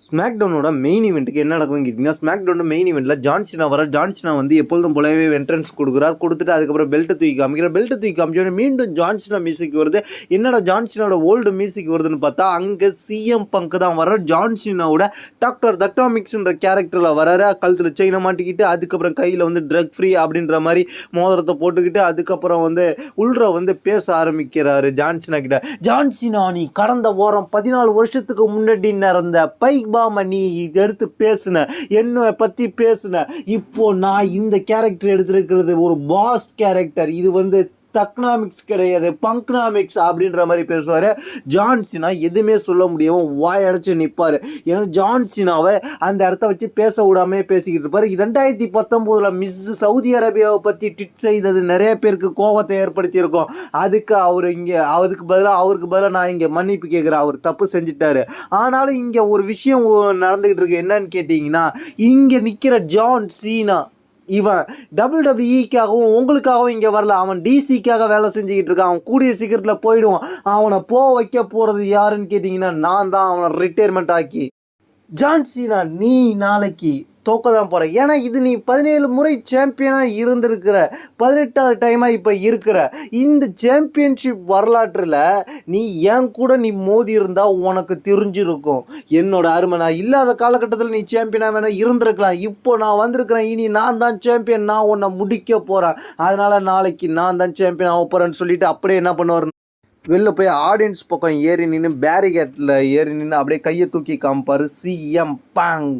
ஸ்மாக்டவுனோட main ஈவெண்ட்டுக்கு என்ன நடக்குதுன்னு கேட்டிங்கன்னா, ஸ்மாக்டவுனோட மெயின் ஈவெண்ட்டில் ஜான்சினா ஜான்சினா வந்து எப்பொழுதும் போலவே என்ட்ரன்ஸ் கொடுத்துட்டு அதுக்கப்புறம் பெல்ட்டை தூக்கி காமிக்கிறார். பெல்ட்டை தூக்கி காமிச்சோடனே மீண்டும் ஜான்சினா மியூசிக் வருது. என்னடா ஜான்சினாவோட ஓல்டு மியூசிக் வருதுன்னு பார்த்தா அங்கே சிஎம் பங்க் தான் வர்றார். ஜான்சினாவோட டாக்டர் தக்டாமிக்ஸ்ன்ற கேரக்டரில் வர்றாரு. கழுத்தில் செயினை மாட்டிக்கிட்டு அதுக்கப்புறம் கையில் வந்து ட்ரக் ஃப்ரீ அப்படின்ற மாதிரி மோதிரத்தை போட்டுக்கிட்டு அதுக்கப்புறம் வந்து உள்ற வந்து பேச ஆரம்பிக்கிறாரு ஜான்சினா கிட்ட. ஜான்சினா, நீ கடந்த வாரம் 14 வருஷத்துக்கு முன்னாடி நடந்த பைக் பாம நீ எடுத்து பேசுன, என்னை பத்தி பேசுன. இப்போ நான் இந்த கேரக்டர் எடுத்திருக்கிறது ஒரு பாஸ் கேரக்டர், இது வந்து டக்னாமிக்ஸ் கிடையாது, பங்க்னாமிக்ஸ் அப்படின்ற மாதிரி பேசுவார். ஜான்சினா எதுவுமே சொல்ல முடியாமல் வாயடைச்சு நிற்பார். ஏன்னா ஜான்சினாவை அந்த இடத்த வச்சு பேச விடாமே பேசிக்கிட்டு இருப்பார். 2019 மிஸ் சவுதி அரேபியாவை பற்றி ட்விட் செய்தது நிறைய பேருக்கு கோபத்தை ஏற்படுத்தியிருக்கோம். அதுக்கு பதிலாக நான் இங்கே மன்னிப்பு கேட்குறேன், அவர் தப்பு செஞ்சுட்டாரு. ஆனாலும் இங்கே ஒரு விஷயம் நடந்துக்கிட்டு இருக்கு. என்னன்னு கேட்டிங்கன்னா, இங்கே நிற்கிற ஜான் சீனா இவன் டபிள்யூடபிள்யூஇக்காகவும் உங்களுக்காகவும் இங்கே வரல, அவன் டிசிக்காக வேலை செஞ்சுக்கிட்டு இருக்கான். அவன் கூடிய சீக்கிரத்தில் போயிடுவான். அவனை வைக்க போகிறது யாருன்னு கேட்டிங்கன்னா நான் தான் அவனை ரிட்டையர்மெண்ட் ஆக்கி. ஜான்சினா, நீ நாளைக்கு தோக்க தான் போகிற. ஏன்னா இது நீ 17 முறை சாம்பியனாக இருந்திருக்கிற, 18வது டைமாக இப்போ இருக்கிற. இந்த சாம்பியன்ஷிப் வரலாற்றில் நீ என் கூட நீ மோதி இருந்தால் உனக்கு தெரிஞ்சிருக்கும் என்னோட அருமை. நான் இல்லாத காலகட்டத்தில் நீ சாம்பியனாக வேணால் இருந்திருக்கலாம். இப்போ நான் வந்திருக்கிறேன், இனி நான் தான் சாம்பியன், நான் உன்னை முடிக்க போகிறேன். அதனால் நாளைக்கு நான் தான் சாம்பியன் ஆக போகிறேன்னு சொல்லிட்டு அப்படியே என்ன பண்ணுவார், வெளில போய் ஆடியன்ஸ் பக்கம் ஏறி நின்று பேரிகேட்டில் ஏறி நின்று அப்படியே கையை தூக்கி காமிப்பார் சிஎம் பங்க்.